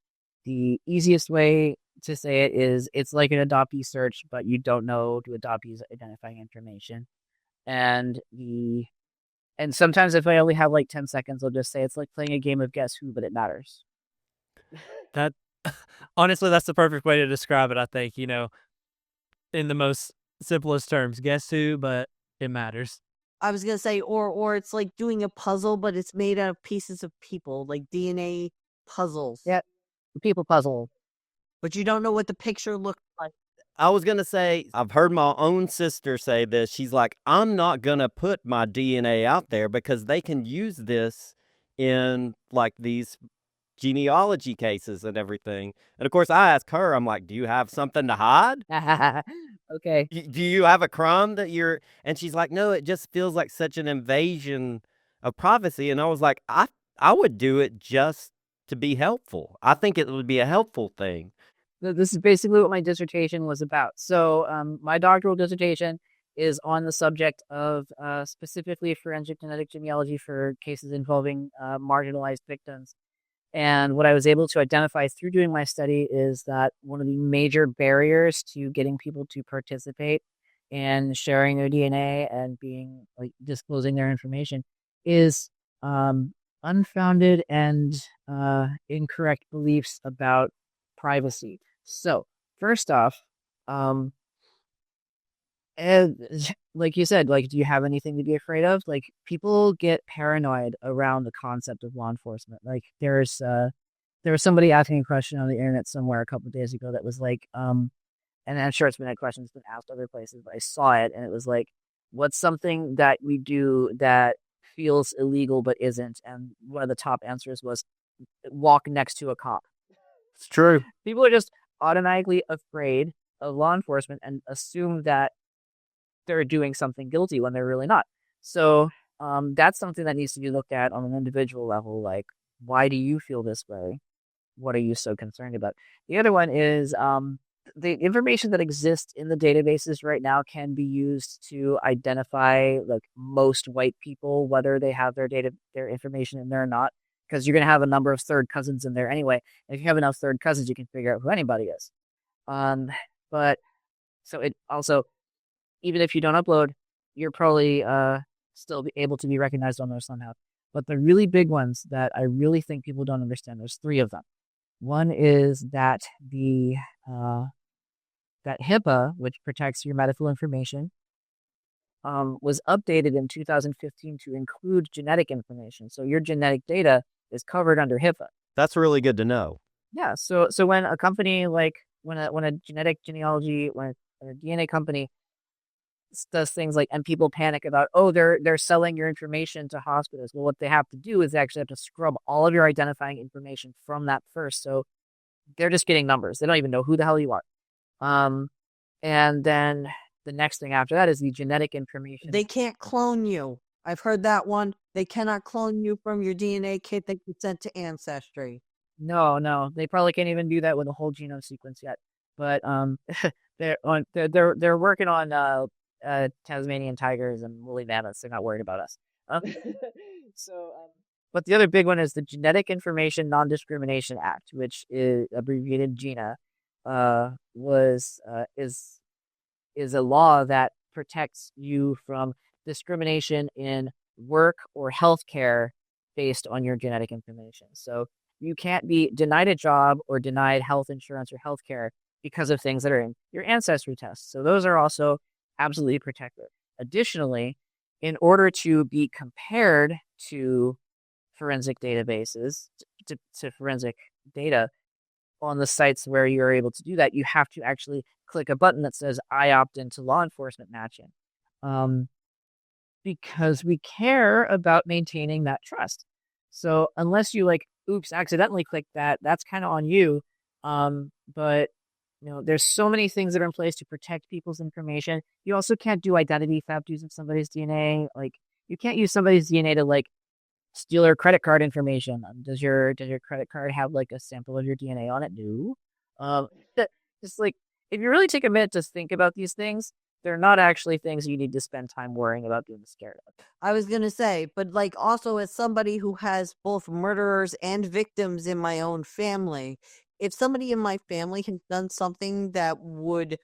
The easiest way to say it is it's like an adoptee search, but you don't know the adoptee's identifying information. And sometimes if I only have like 10 seconds, I'll just say it's like playing a game of Guess Who, but it matters. That honestly, that's the perfect way to describe it, I think, you know, in the most simplest terms. Guess who, but it matters. I was gonna say, or it's like doing a puzzle, but it's made out of pieces of people, like DNA puzzles. Yeah, people puzzle. But you don't know what the picture looks like. I was gonna say, I've heard my own sister say this. She's like, I'm not gonna put my DNA out there because they can use this in like these genealogy cases and everything. And of course, I asked her, I'm like, do you have something to hide? Okay. Do you have a crime that you're? And she's like, no, it just feels like such an invasion of privacy. And I was like, I would do it just to be helpful. I think it would be a helpful thing. This is basically what my dissertation was about. So my doctoral dissertation is on the subject of specifically forensic genetic genealogy for cases involving marginalized victims. And what I was able to identify through doing my study is that one of the major barriers to getting people to participate in sharing their DNA and being like disclosing their information is unfounded and incorrect beliefs about privacy. So first off, and like you said, like, do you have anything to be afraid of? Like, people get paranoid around the concept of law enforcement. Like, there was somebody asking a question on the internet somewhere a couple of days ago that was like, and I'm sure it's been a question that's been asked other places, but I saw it and it was like, what's something that we do that feels illegal but isn't? And one of the top answers was walk next to a cop. It's true. People are just automatically afraid of law enforcement and assume that they're doing something guilty when they're really not. So that's something that needs to be looked at on an individual level. Like, why do you feel this way? What are you so concerned about? The other one is the information that exists in the databases right now can be used to identify like most white people, whether they have their information in there or not, because you're going to have a number of third cousins in there anyway. And if you have enough third cousins, you can figure out who anybody is. But so it also, even if you don't upload, you're probably still be able to be recognized on those somehow. But the really big ones that I really think people don't understand, there's three of them. One is that that HIPAA, which protects your medical information, was updated in 2015 to include genetic information. So your genetic data is covered under HIPAA. That's really good to know. Yeah. So when a company like when a genetic genealogy, when a DNA company does things like, and people panic about, oh, they're selling your information to hospitals. Well, what they have to do is they actually have to scrub all of your identifying information from that first. So they're just getting numbers. They don't even know who the hell you are. And then the next thing after that is the genetic information. They can't clone you. I've heard that one. They cannot clone you from your DNA kit that you sent to Ancestry. No, they probably can't even do that with a whole genome sequence yet. But they're working on Tasmanian tigers and woolly mammoths. They're not worried about us. But the other big one is the Genetic Information Non-Discrimination Act, which is abbreviated GINA, is a law that protects you from discrimination in work or healthcare based on your genetic information. So you can't be denied a job or denied health insurance or healthcare because of things that are in your ancestry tests. So those are also absolutely protected. Additionally, in order to be compared to forensic databases, to forensic data on the sites where you're able to do that, you have to actually click a button that says, I opt into law enforcement matching. Because we care about maintaining that trust. So unless you like oops, accidentally clicked that. That's kind of on you. But there's so many things that are in place to protect people's information. You also can't do identity theft using somebody's DNA. Like, you can't use somebody's DNA to like steal their credit card information. Does your credit card have like a sample of your DNA on it? No. Um, just like, if you really take a minute to think about these things, they're not actually things you need to spend time worrying about being scared of. I was gonna say, but like also as somebody who has both murderers and victims in my own family, if somebody in my family has done something that would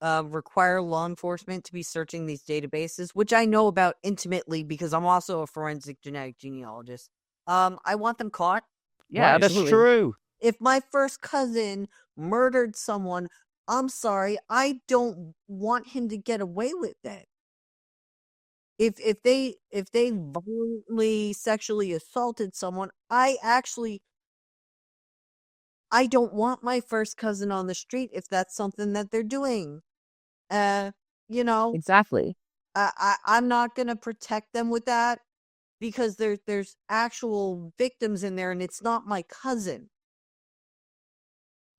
require law enforcement to be searching these databases, which I know about intimately because I'm also a forensic genetic genealogist, I want them caught. Yeah, Right, that's absolutely. true. If my first cousin murdered someone, I'm sorry, I don't want him to get away with it. If they violently sexually assaulted someone, I don't want my first cousin on the street if that's something that they're doing. Uh, you know, Exactly. I'm not gonna protect them with that because there's actual victims in there and it's not my cousin.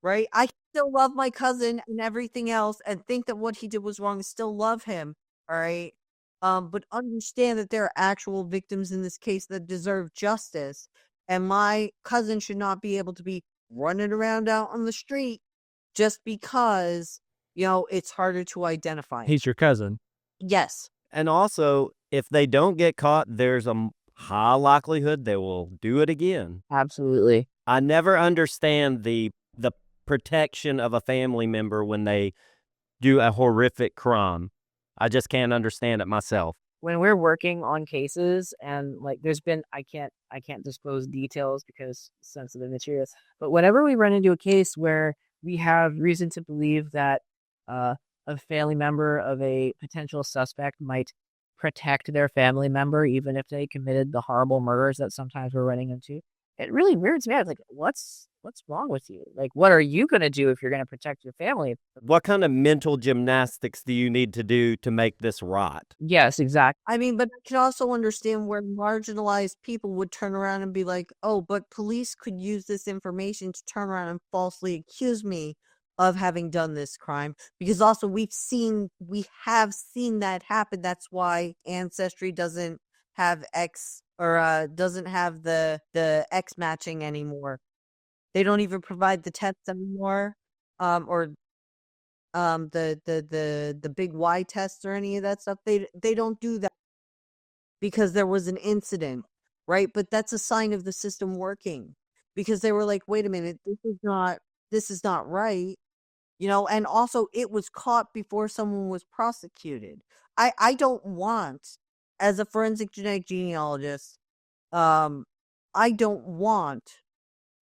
Right? I still love my cousin and everything else and think that what he did was wrong and still love him, all right? But understand that there are actual victims in this case that deserve justice, and my cousin should not be able to be running around out on the street just because, it's harder to identify. He's your cousin. Yes. And also, if they don't get caught, there's a high likelihood they will do it again. Absolutely. I never understand the protection of a family member when they do a horrific crime. I just can't understand it myself. When we're working on cases and like there's been I can't disclose details because sensitive materials, but whenever we run into a case where we have reason to believe that a family member of a potential suspect might protect their family member even if they committed the horrible murders that sometimes we're running into, it really weirds me out. It's like, what's wrong with you? Like, what are you going to do if you're going to protect your family? What kind of mental gymnastics do you need to do to make this right? Yes, exactly. I mean, but I can also understand where marginalized people would turn around and be like, oh, but police could use this information to turn around and falsely accuse me of having done this crime. Because also we have seen that happen. That's why Ancestry doesn't have X or doesn't have the X matching anymore. They don't even provide the tests anymore. Or the big Y tests or any of that stuff. They don't do that because there was an incident, right? But that's a sign of the system working because they were like, wait a minute, this is not right. And also it was caught before someone was prosecuted. I don't want, as a forensic genetic genealogist, I don't want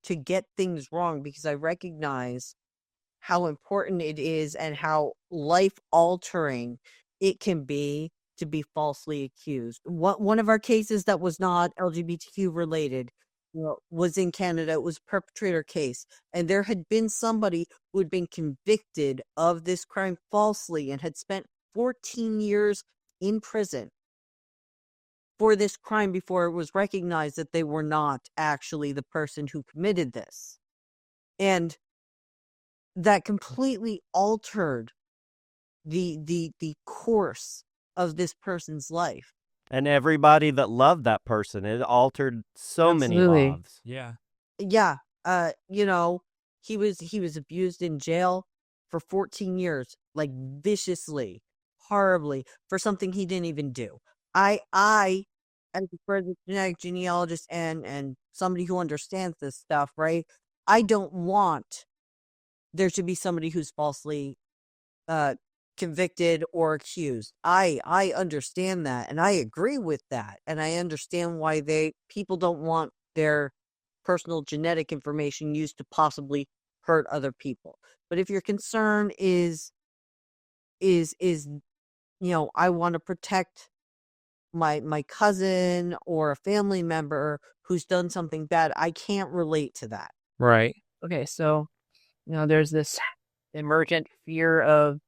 to get things wrong because I recognize how important it is and how life altering it can be to be falsely accused. One of our cases that was not LGBTQ related was in Canada. It was a perpetrator case, and there had been somebody who had been convicted of this crime falsely and had spent 14 years in prison for this crime before it was recognized that they were not actually the person who committed this. And that completely altered the course of this person's life. And everybody that loved that person, it altered so many Absolutely. lives. Yeah. Yeah, he was abused in jail for 14 years, like viciously, horribly, for something he didn't even do. I as a forensic genetic genealogist and somebody who understands this stuff, right? I don't want there to be somebody who's falsely convicted or accused. I understand that and I agree with that. And I understand why people don't want their personal genetic information used to possibly hurt other people. But if your concern is I want to protect my cousin or a family member who's done something bad, I can't relate to that. Right. Okay, so there's this emergent fear of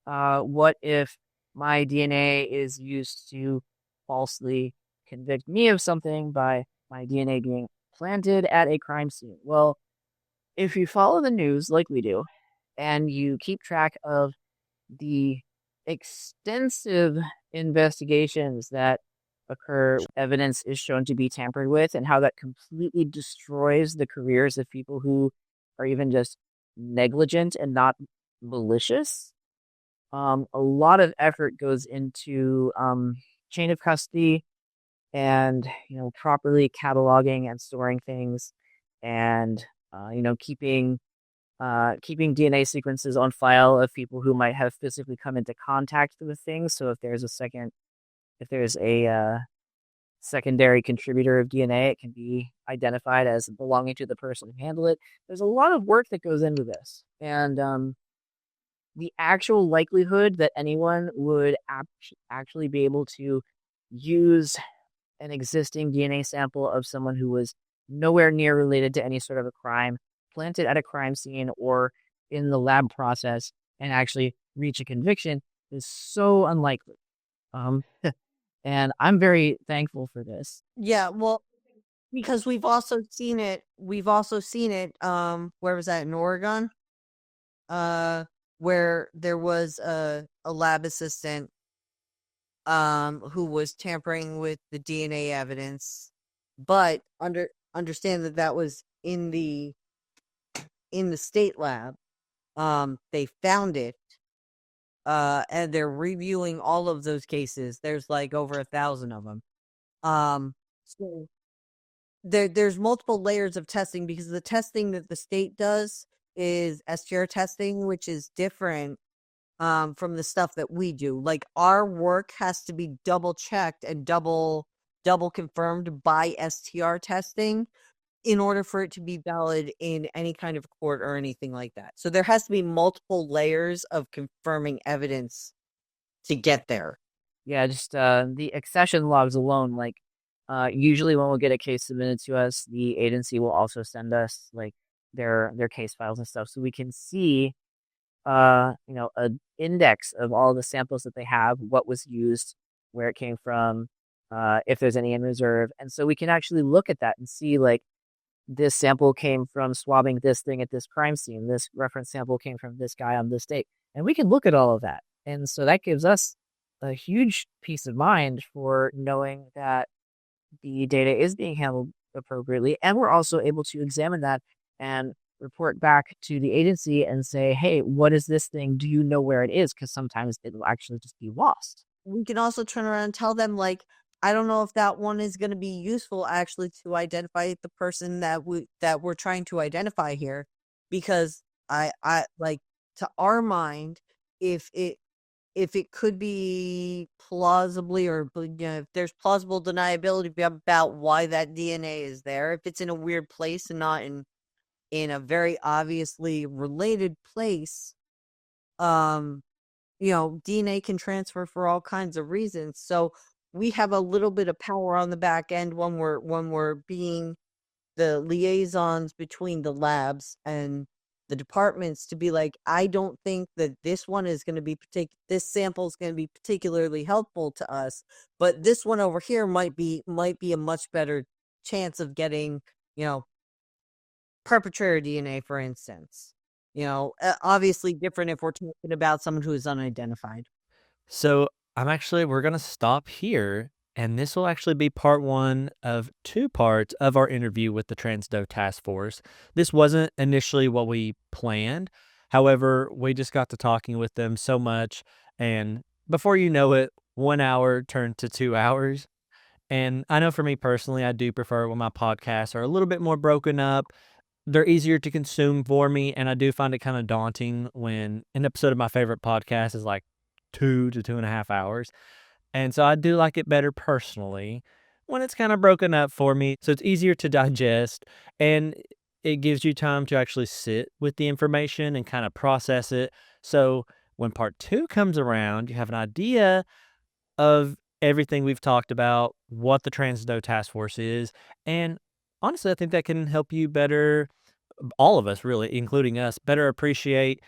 what if my DNA is used to falsely convict me of something by my DNA being planted at a crime scene. Well, if you follow the news like we do, and you keep track of the extensive investigations that occur, evidence is shown to be tampered with, and how that completely destroys the careers of people who are even just negligent and not malicious. A lot of effort goes into chain of custody and properly cataloging and storing things, and keeping DNA sequences on file of people who might have physically come into contact with things. So if there's a secondary contributor of DNA, it can be identified as belonging to the person who handled it. There's a lot of work that goes into this, and the actual likelihood that anyone would actually be able to use an existing DNA sample of someone who was nowhere near related to any sort of a crime, planted at a crime scene or in the lab process, and actually reach a conviction is so unlikely. And I'm very thankful for this. Yeah, well, because we've also seen it. Where was that, in Oregon? Where there was a lab assistant who was tampering with the DNA evidence, but understand that was in the state lab. They found it, and they're reviewing all of those cases. There's like over 1,000 of them. So there's multiple layers of testing, because the testing that the state does is STR testing, which is different from the stuff that we do. Like, our work has to be double checked and double confirmed by STR testing in order for it to be valid in any kind of court or anything like that. So there has to be multiple layers of confirming evidence to get there. Yeah, just the accession logs alone, like usually when we'll get a case submitted to us, the agency will also send us like their case files and stuff, so we can see an index of all the samples that they have, what was used, where it came from, if there's any in reserve. And so we can actually look at that and see, like, this sample came from swabbing this thing at this crime scene, this reference sample came from this guy on this date, and we can look at all of that. And so that gives us a huge peace of mind for knowing that the data is being handled appropriately, and we're also able to examine that and report back to the agency and say, hey, what is this thing? Do you know where it is? Because sometimes it'll actually just be lost. We can also turn around and tell them, like, I don't know if that one is going to be useful actually to identify the person that we're trying to identify here, because I like, to our mind, if it could be plausibly, or if there's plausible deniability about why that DNA is there, if it's in a weird place and not in a very obviously related place, DNA can transfer for all kinds of reasons. So we have a little bit of power on the back end when we're being the liaisons between the labs and the departments, to be like, I don't think that this one is going to be this sample is going to be particularly helpful to us, but this one over here might be a much better chance of getting, perpetrator DNA, for instance. Obviously different if we're talking about someone who is unidentified. So we're going to stop here, and this will actually be part one of two parts of our interview with the Trans Doe Task Force. This wasn't initially what we planned. However, we just got to talking with them so much, and before you know it, 1 hour turned to 2 hours. And I know for me personally, I do prefer when my podcasts are a little bit more broken up. They're easier to consume for me, and I do find it kind of daunting when an episode of my favorite podcast is like 2 to 2.5 hours. And so I do like it better personally when it's kind of broken up for me. So it's easier to digest, and it gives you time to actually sit with the information and kind of process it. So when part two comes around, you have an idea of everything we've talked about, what the Trans Doe Task Force is. And honestly, I think that can help you better, all of us really, including us, better appreciate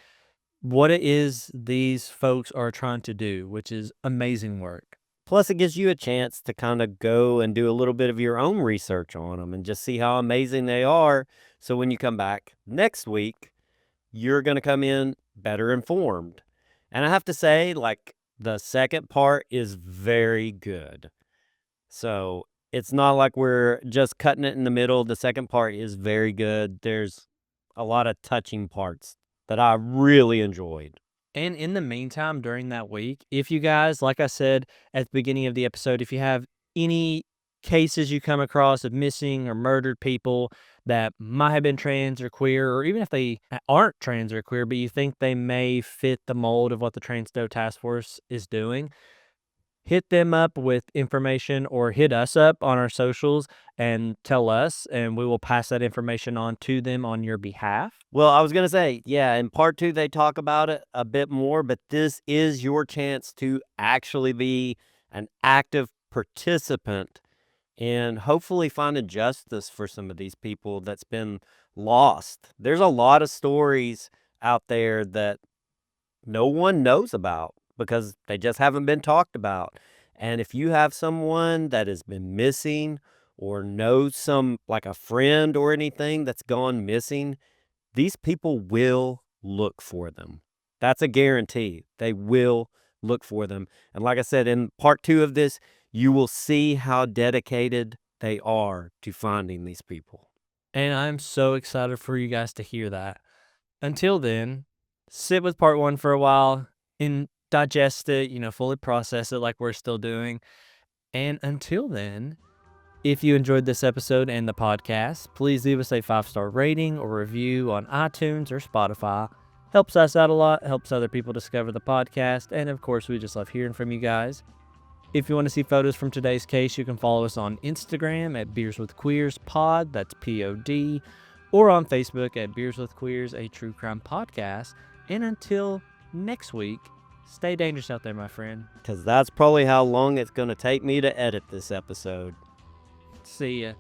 what it is these folks are trying to do, which is amazing work. Plus, it gives you a chance to kind of go and do a little bit of your own research on them and just see how amazing they are. So when you come back next week, you're going to come in better informed. And I have to say, like, the second part is very good. So it's not like we're just cutting it in the middle. The second part is very good. There's a lot of touching parts that I really enjoyed. And in the meantime, during that week, if you guys, like I said at the beginning of the episode, if you have any cases you come across of missing or murdered people that might have been trans or queer, or even if they aren't trans or queer, but you think they may fit the mold of what the Trans Doe Task Force is doing, hit them up with information or hit us up on our socials and tell us, and we will pass that information on to them on your behalf. Well, I was going to say, yeah, in part 2, they talk about it a bit more, but this is your chance to actually be an active participant and hopefully finding justice for some of these people that's been lost. There's a lot of stories out there that no one knows about because they just haven't been talked about. And if you have someone that has been missing or knows some, like a friend or anything that's gone missing, these people will look for them. That's a guarantee. They will look for them. And like I said, in part 2 of this, you will see how dedicated they are to finding these people. And I'm so excited for you guys to hear that. Until then, sit with part 1 for a while and digest it, fully process it like we're still doing. And until then, if you enjoyed this episode and the podcast, please leave us a 5-star rating or review on iTunes or Spotify. Helps us out a lot, helps other people discover the podcast, and of course, we just love hearing from you guys. If you want to see photos from today's case, you can follow us on Instagram at Beers with Queers Pod, that's POD, or on Facebook at Beers with Queers, a true crime podcast. And until next week, stay dangerous out there, my friend. Because that's probably how long it's going to take me to edit this episode. See ya.